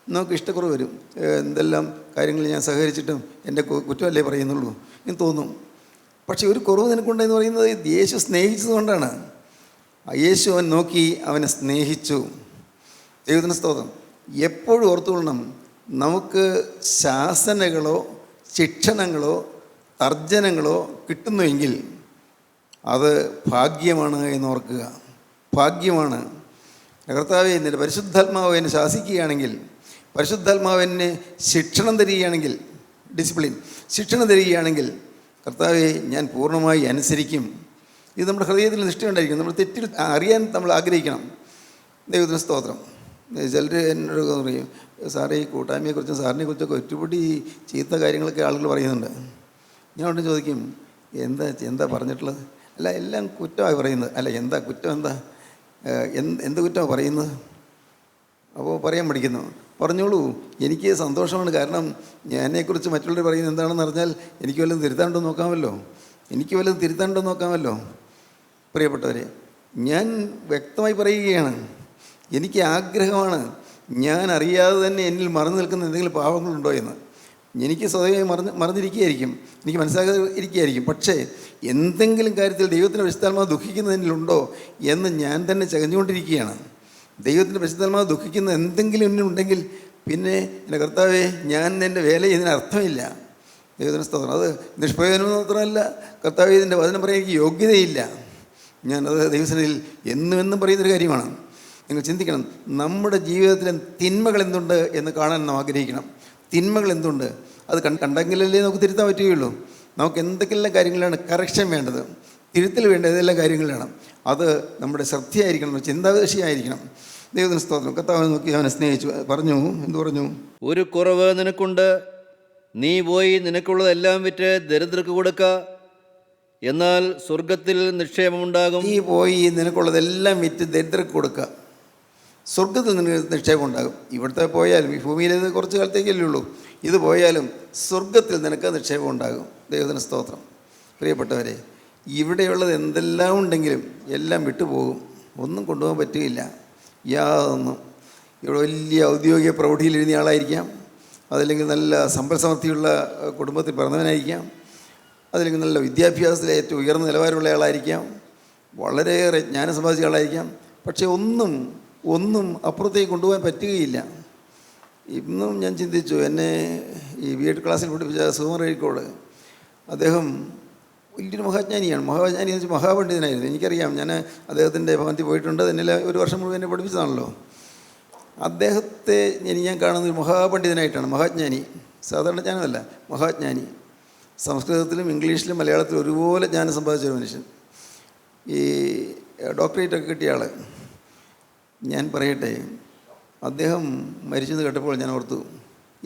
നമുക്ക് ഇഷ്ടക്കുറവ് വരും. എന്തെല്ലാം കാര്യങ്ങൾ ഞാൻ സഹകരിച്ചിട്ടും എൻ്റെ കുറ്റമല്ലേ പറയുന്നുള്ളൂ എന്ന് തോന്നും. പക്ഷേ ഒരു കുറവ് നിനക്കുണ്ടെന്ന് പറയുന്നത് യേശു സ്നേഹിച്ചതുകൊണ്ടാണ്. യേശു അവൻ നോക്കി, അവനെ സ്നേഹിച്ചു. ദൈവത്തിന് സ്തോത്രം. എപ്പോഴും ഓർത്തുകൊള്ളണം, നമുക്ക് ശാസനകളോ ശിക്ഷണങ്ങളോ തർജ്ജനങ്ങളോ കിട്ടുന്നുവെങ്കിൽ അത് ഭാഗ്യമാണ് എന്നോർക്കുക. ഭാഗ്യമാണ്. കർത്താവേ, നിൻ്റെ പരിശുദ്ധാത്മാവ് എന്നെ ശാസിക്കുകയാണെങ്കിൽ, പരിശുദ്ധാത്മാവ് എന്നെ ശിക്ഷണം തരികയാണെങ്കിൽ, ശിക്ഷണം തരികയാണെങ്കിൽ കർത്താവെ ഞാൻ പൂർണ്ണമായി അനുസരിക്കും. ഇത് നമ്മുടെ ഹൃദയത്തിൽ നിഷ്ഠയുണ്ടായിരിക്കും. നമ്മൾ തെറ്റിൽ അറിയാൻ നമ്മൾ ആഗ്രഹിക്കണം. ദൈവത്തിന് സ്തോത്രം. ചിലർ എന്നോട് പറയും, സാറേ ഈ കൂട്ടായ്മയെക്കുറിച്ചും സാറിനെക്കുറിച്ചൊക്കെ ഒരുപടി ചീത്ത കാര്യങ്ങളൊക്കെ ആളുകൾ പറയുന്നുണ്ട്. ഞാൻ ഉടനെ ചോദിക്കും, എന്താ പറഞ്ഞിട്ടുള്ളത്? അല്ല, എല്ലാം കുറ്റമായി പറയുന്നത്. അല്ല, എന്താ കുറ്റം? എന്ത് കുറ്റമാണ് പറയുന്നത്? അപ്പോൾ പറയാൻ പഠിക്കുന്നു. പറഞ്ഞോളൂ, എനിക്ക് സന്തോഷമാണ്. കാരണം എന്നെക്കുറിച്ച് മറ്റുള്ളവർ പറയുന്നത് എന്താണെന്ന് അറിഞ്ഞാൽ എനിക്ക് വല്ലതും തിരുത്താണ്ടോ നോക്കാമല്ലോ. പ്രിയപ്പെട്ടവരെ, ഞാൻ വ്യക്തമായി പറയുകയാണ്, എനിക്ക് ആഗ്രഹമാണ് ഞാൻ അറിയാതെ തന്നെ എന്നിൽ മറന്നു നിൽക്കുന്ന എന്തെങ്കിലും പാവങ്ങളുണ്ടോ എന്ന്. എനിക്ക് സ്വതവേ മറന്നിരിക്കുകയായിരിക്കും, എനിക്ക് മനസ്സിലാക്കാതിരിക്കുകയായിരിക്കും. പക്ഷേ എന്തെങ്കിലും കാര്യത്തിൽ ദൈവത്തിൻ്റെ പരിശുദ്ധാത്മാവ് ദുഃഖിക്കുന്നതിനുണ്ടോ എന്ന് ഞാൻ തന്നെ ചകഞ്ഞുകൊണ്ടിരിക്കുകയാണ്. ദൈവത്തിൻ്റെ പരിശുദ്ധാത്മാവ് ദുഃഖിക്കുന്ന എന്തെങ്കിലും എന്നിലുണ്ടെങ്കിൽ പിന്നെ എൻ്റെ കർത്താവേ, ഞാൻ എൻ്റെ വേല ചെയ്യുന്നതിന് അർത്ഥമില്ല. ദൈവത്തിന് സ്തോത്രം. അത് നിഷ്പ്രയോജനം മാത്രമല്ല, കർത്താവേ ഇതിൻ്റെ വചനം പറയാൻ എനിക്ക് യോഗ്യതയില്ല. ഞാനത് ദൈവസന്നിധിയിൽ എന്നും പറയുന്നൊരു കാര്യമാണ്. നിങ്ങൾ ചിന്തിക്കണം, നമ്മുടെ ജീവിതത്തിൽ തിന്മകൾ എന്തുണ്ട് എന്ന് കാണാൻ നാം ആഗ്രഹിക്കണം. തിന്മകൾ എന്തുണ്ട് അത് കണ്ടെങ്കിലല്ലേ നമുക്ക് തിരുത്താൻ പറ്റുകയുള്ളൂ. നമുക്ക് എന്തൊക്കെല്ലാം കാര്യങ്ങളാണ് കറക്ഷൻ വേണ്ടത്, തിരുത്തൽ വേണ്ട ഏതെല്ലാം കാര്യങ്ങളിലാണ്, അത് നമ്മുടെ ശ്രദ്ധയായിരിക്കണം, ചിന്താവിഷയമായിരിക്കണം. ദൈവത്തിന് സ്തോത്രം. കർത്താവിനെ നോക്കി അവനെ സ്നേഹിച്ചു. എന്തു പറഞ്ഞു? ഒരു കുറവ് നിനക്കുണ്ട്, നീ പോയി നിനക്കുള്ളതെല്ലാം വിറ്റ് ദരിദ്രർക്ക് കൊടുക്ക, എന്നാൽ സ്വർഗത്തിൽ നിക്ഷേപമുണ്ടാകും. നീ പോയി നിനക്കുള്ളതെല്ലാം വിറ്റ് ദരിദ്രർക്ക് കൊടുക്കുക, സ്വർഗത്തിൽ നിനക്ക് നിക്ഷേപം ഉണ്ടാകും. ഇവിടുത്തെ പോയാലും ഈ ഭൂമിയിലേത് കുറച്ച് കാലത്തേക്കല്ലേ ഉള്ളൂ, ഇത് പോയാലും സ്വർഗത്തിൽ നിനക്ക് നിക്ഷേപം ഉണ്ടാകും. ദൈവത്തിന് സ്തോത്രം. പ്രിയപ്പെട്ടവരെ, ഇവിടെയുള്ളത് എന്തെല്ലാം ഉണ്ടെങ്കിലും എല്ലാം വിട്ടുപോകും, ഒന്നും കൊണ്ടുപോകാൻ പറ്റുകയില്ല. യാതൊന്നും. ഇവിടെ വലിയ ഔദ്യോഗിക പ്രൗഢിയിൽ എഴുതിയ ആളായിരിക്കാം, അതല്ലെങ്കിൽ നല്ല സമ്പൽ സമൃദ്ധിയുള്ള കുടുംബത്തിൽ പിറന്നവനായിരിക്കാം, അതല്ലെങ്കിൽ നല്ല വിദ്യാഭ്യാസത്തിലെ ഏറ്റവും ഉയർന്ന നിലവാരമുള്ള ആളായിരിക്കാം, വളരെയേറെ ജ്ഞാനം സമ്പാദിച്ച ആളായിരിക്കാം. പക്ഷേ ഒന്നും അപ്പുറത്തേക്ക് കൊണ്ടുപോകാൻ പറ്റുകയില്ല. ഇന്നും ഞാൻ ചിന്തിച്ചു, എന്നെ ഈ B.Ed ക്ലാസ്സിൽ പഠിപ്പിച്ച സുകുമാർ അഴീക്കോട്, അദ്ദേഹം വലിയൊരു മഹാജ്ഞാനിയാണ്. മഹാജ്ഞാനി എന്ന് വെച്ചാൽ മഹാപണ്ഡിതനായിരുന്നു. എനിക്കറിയാം, ഞാൻ അദ്ദേഹത്തിൻ്റെ ഭവനത്തിൽ പോയിട്ടുണ്ട്, എന്നെ ഒരു വർഷം മുഴുവൻ എന്നെ പഠിപ്പിച്ചതാണല്ലോ. അദ്ദേഹത്തെ ഞാൻ കാണുന്ന ഒരു മഹാപണ്ഡിതനായിട്ടാണ്, മഹാജ്ഞാനി. സാധാരണ ജ്ഞാനമല്ല, മഹാജ്ഞാനി. സംസ്കൃതത്തിലും ഇംഗ്ലീഷിലും മലയാളത്തിലും ഒരുപോലെ ജ്ഞാനം സമ്പാദിച്ചൊരു മനുഷ്യൻ. ഈ ഡോക്ടറേറ്റൊക്കെ കിട്ടിയ ആൾ. ഞാൻ പറയട്ടെ, അദ്ദേഹം മരിച്ചെന്ന് കേട്ടപ്പോൾ ഞാൻ ഓർത്തു,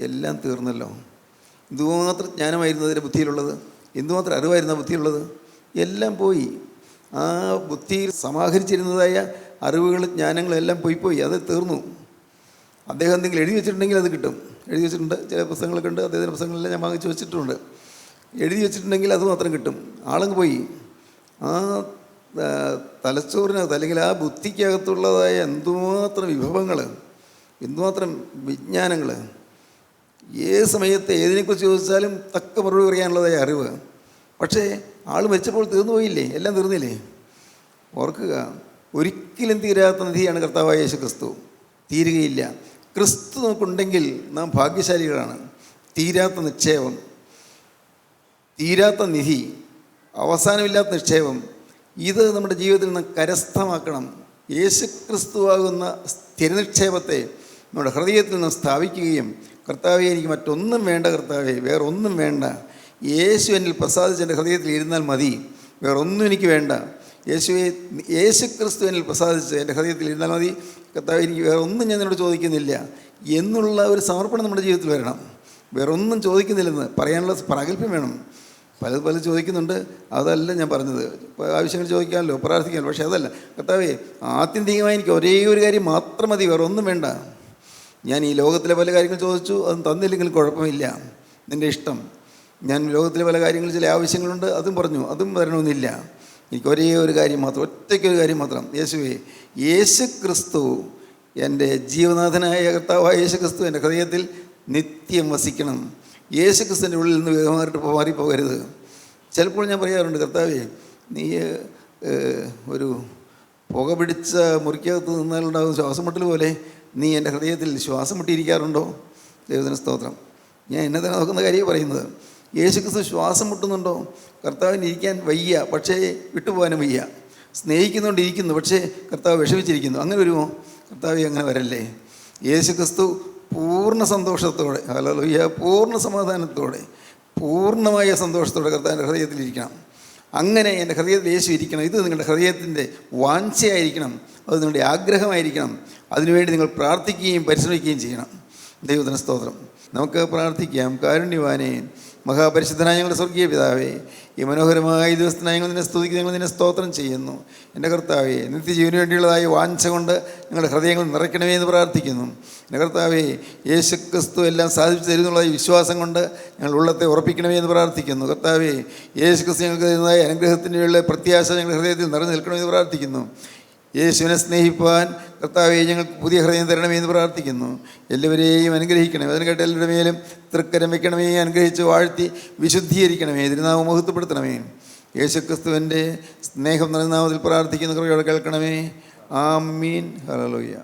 എല്ലാം തീർന്നല്ലോ. എന്തുമാത്രം ജ്ഞാനമായിരുന്നു അതിൻ്റെ ബുദ്ധിയിലുള്ളത്, എന്തുമാത്രം അറിവായിരുന്നു ആ ബുദ്ധിയിലുള്ളത്. എല്ലാം പോയി. ആ ബുദ്ധിയിൽ സമാഹരിച്ചിരുന്നതായ അറിവുകൾ, ജ്ഞാനങ്ങളെല്ലാം പോയി, അത് തീർന്നു. അദ്ദേഹം എന്തെങ്കിലും എഴുതി വെച്ചിട്ടുണ്ടെങ്കിൽ അത് കിട്ടും. എഴുതി വെച്ചിട്ടുണ്ട്, ചില പുസ്തകങ്ങളൊക്കെ ഉണ്ട്, അദ്ദേഹത്തിൻ്റെ പുസ്തകങ്ങളെല്ലാം ഞാൻ വാങ്ങിച്ച് വെച്ചിട്ടുണ്ട്. എഴുതി വെച്ചിട്ടുണ്ടെങ്കിൽ അത് മാത്രം കിട്ടും. ആളങ്ങ് പോയി. ആ തലച്ചോറിനകത്ത് അല്ലെങ്കിൽ ആ ബുദ്ധിക്കകത്തുള്ളതായ എന്തുമാത്രം വിഭവങ്ങൾ, എന്തുമാത്രം വിജ്ഞാനങ്ങൾ, ഏത് സമയത്ത് ഏതിനെക്കുറിച്ച് ചോദിച്ചാലും തക്ക മറുപടി പറയാനുള്ളതായ അറിവ്. പക്ഷേ ആൾ മരിച്ചപ്പോൾ തീർന്നു പോയില്ലേ, എല്ലാം തീർന്നില്ലേ? ഓർക്കുക, ഒരിക്കലും തീരാത്ത നിധിയാണ് കർത്താവായ യേശു ക്രിസ്തു. തീരുകയില്ല. ക്രിസ്തു നമുക്കുണ്ടെങ്കിൽ നാം ഭാഗ്യശാലികളാണ്. തീരാത്ത നിക്ഷേപം, തീരാത്ത നിധി, അവസാനമില്ലാത്ത നിക്ഷേപം, ഇത് നമ്മുടെ ജീവിതത്തിൽ നിന്ന് കരസ്ഥമാക്കണം. യേശു ക്രിസ്തുവാകുന്ന സ്ഥിരനിക്ഷേപത്തെ നമ്മുടെ ഹൃദയത്തിൽ നിന്ന് സ്ഥാപിക്കുകയും, കർത്താവെ എനിക്ക് മറ്റൊന്നും വേണ്ട, കർത്താവെ വേറൊന്നും വേണ്ട, യേശു എന്നിൽ പ്രസാദിച്ച് എൻ്റെ ഹൃദയത്തിൽ ഇരുന്നാൽ മതി, വേറൊന്നും എനിക്ക് വേണ്ട, യേശു ക്രിസ്തു എന്നിൽ പ്രസാദിച്ച് എൻ്റെ ഹൃദയത്തിൽ ഇരുന്നാൽ മതി, കർത്താവെ എനിക്ക് വേറൊന്നും ഞാൻ നിന്നോട് ചോദിക്കുന്നില്ല എന്നുള്ള ഒരു സമർപ്പണം നമ്മുടെ ജീവിതത്തിൽ വരണം. വേറൊന്നും ചോദിക്കുന്നില്ലെന്ന് പറയാനുള്ള പ്രാഗൽഭ്യം വേണം. പലതും ചോദിക്കുന്നുണ്ട്, അതല്ല ഞാൻ പറഞ്ഞത്. ആവശ്യങ്ങൾ ചോദിക്കാമല്ലോ, പ്രാർത്ഥിക്കാമല്ലോ, പക്ഷേ അതല്ല. കർത്താവേ, ആത്യന്തികമായി എനിക്ക് ഒരേ ഒരു കാര്യം മാത്രം മതി, വേറെ ഒന്നും വേണ്ട. ഞാൻ ഈ ലോകത്തിലെ പല കാര്യങ്ങൾ ചോദിച്ചു, അതും തന്നില്ലെങ്കിലും കുഴപ്പമില്ല, നിൻ്റെ ഇഷ്ടം. ഞാൻ ലോകത്തിലെ പല കാര്യങ്ങൾ, ചില ആവശ്യങ്ങളുണ്ട്, അതും പറഞ്ഞു, അതും വരണമെന്നില്ല. എനിക്ക് ഒരേ ഒരു കാര്യം മാത്രം, ഒറ്റയ്ക്കൊരു കാര്യം മാത്രം. യേശുവേ, യേശു ക്രിസ്തു എൻ്റെ ജീവനാഥനായ കർത്താവായ യേശു ക്രിസ്തു എൻ്റെ ഹൃദയത്തിൽ നിത്യം വസിക്കണം. യേശു ക്രിസ്തുവിൻ്റെ ഉള്ളിൽ നിന്ന് മാറിപ്പോകരുത്. ചിലപ്പോൾ ഞാൻ പറയാറുണ്ട്, കർത്താവേ, നീ ഒരു പുക പിടിച്ച മുറിക്കകത്ത് നിന്നാലുണ്ടാകും ശ്വാസം മുട്ടൽ പോലെ നീ എൻ്റെ ഹൃദയത്തിൽ ശ്വാസം മുട്ടിയിരിക്കാറുണ്ടോ? ദൈവത്തിന് സ്തോത്രം. ഞാൻ എന്നെ തന്നെ നോക്കുന്ന കാര്യം പറയുന്നത്. യേശു ക്രിസ്തു ശ്വാസം മുട്ടുന്നുണ്ടോ? കർത്താവിന് ഇരിക്കാൻ വയ്യ, പക്ഷേ വിട്ടുപോകാനും വയ്യ. സ്നേഹിക്കുന്നുകൊണ്ടിരിക്കുന്നു, പക്ഷേ കർത്താവ് വിഷമിച്ചിരിക്കുന്നു. അങ്ങനെ വരുമോ? കർത്താവ് അങ്ങനെ വരല്ലേ. യേശു ക്രിസ്തു പൂർണ്ണ സന്തോഷത്തോടെ, ഹല്ലേലൂയ, പൂർണ്ണ സമാധാനത്തോടെ, പൂർണ്ണമായ സന്തോഷത്തോടെ കർത്താവിൻ്റെ ഹൃദയത്തിലിരിക്കണം. അങ്ങനെ എൻ്റെ ഹൃദയത്തിൽ യേശു ഇരിക്കണം. ഇത് നിങ്ങളുടെ ഹൃദയത്തിൻ്റെ വാഞ്ചയായിരിക്കണം, അത് നിങ്ങളുടെ ആഗ്രഹമായിരിക്കണം. അതിനുവേണ്ടി നിങ്ങൾ പ്രാർത്ഥിക്കുകയും പരിശ്രമിക്കുകയും ചെയ്യണം. ദൈവത്തിന് സ്തോത്രം. നമുക്ക് പ്രാർത്ഥിക്കാം. കാരുണ്യവാനേ, മഹാപരിശുദ്ധനായ ഞങ്ങളുടെ സ്വർഗീയ പിതാവേ, ഈ മനോഹരമായ ദിവസത്തിനായി ഞങ്ങൾ നിന്നെ സ്തുതിക്കുന്നു, ഞങ്ങൾ നിന്നെ സ്തോത്രം ചെയ്യുന്നു. എൻ്റെ കർത്താവേ, നിത്യജീവന് വേണ്ടിയുള്ളതായ വാഞ്ച കൊണ്ട് ഞങ്ങളുടെ ഹൃദയങ്ങൾ നിറയ്ക്കണമേ എന്ന് പ്രാർത്ഥിക്കുന്നു. എൻ്റെ കർത്താവേ, യേശു ക്രിസ്തു എല്ലാം സാധിച്ചു തരുന്നുള്ള വിശ്വാസം കൊണ്ട് ഞങ്ങൾ ഉള്ളത്തെ ഉറപ്പിക്കണമേ എന്ന് പ്രാർത്ഥിക്കുന്നു. കർത്താവേ, യേശു ക്രിസ്തു ഞങ്ങൾക്ക് തരുന്നതായ അനുഗ്രഹത്തിനുള്ള പ്രത്യാശ ഞങ്ങളുടെ ഹൃദയത്തിൽ നിറഞ്ഞു നിൽക്കണമെന്ന് പ്രാർത്ഥിക്കുന്നു. യേശുവിനെ സ്നേഹിപ്പാൻ കർത്താവെ ഞങ്ങൾക്ക് പുതിയ ഹൃദയം തരണമേ എന്ന് പ്രാർത്ഥിക്കുന്നു. എല്ലാവരെയും അനുഗ്രഹിക്കണമേ. അതിന് കേട്ട എല്ലാവരുടെ മേലും തൃക്കരം വയ്ക്കണമേ, അനുഗ്രഹിച്ച് വാഴ്ത്തി വിശുദ്ധീകരിക്കണമേ, തിരുനാമം മഹത്വപ്പെടുത്തണമേ. യേശു ക്രിസ്തുവിൻ്റെ സ്നേഹം നിറഞ്ഞ നാമത്തിൽ പ്രാർത്ഥിക്കുന്ന കൃപയോടെ കേൾക്കണമേ. ആമീൻ. ഹല്ലേലൂയ.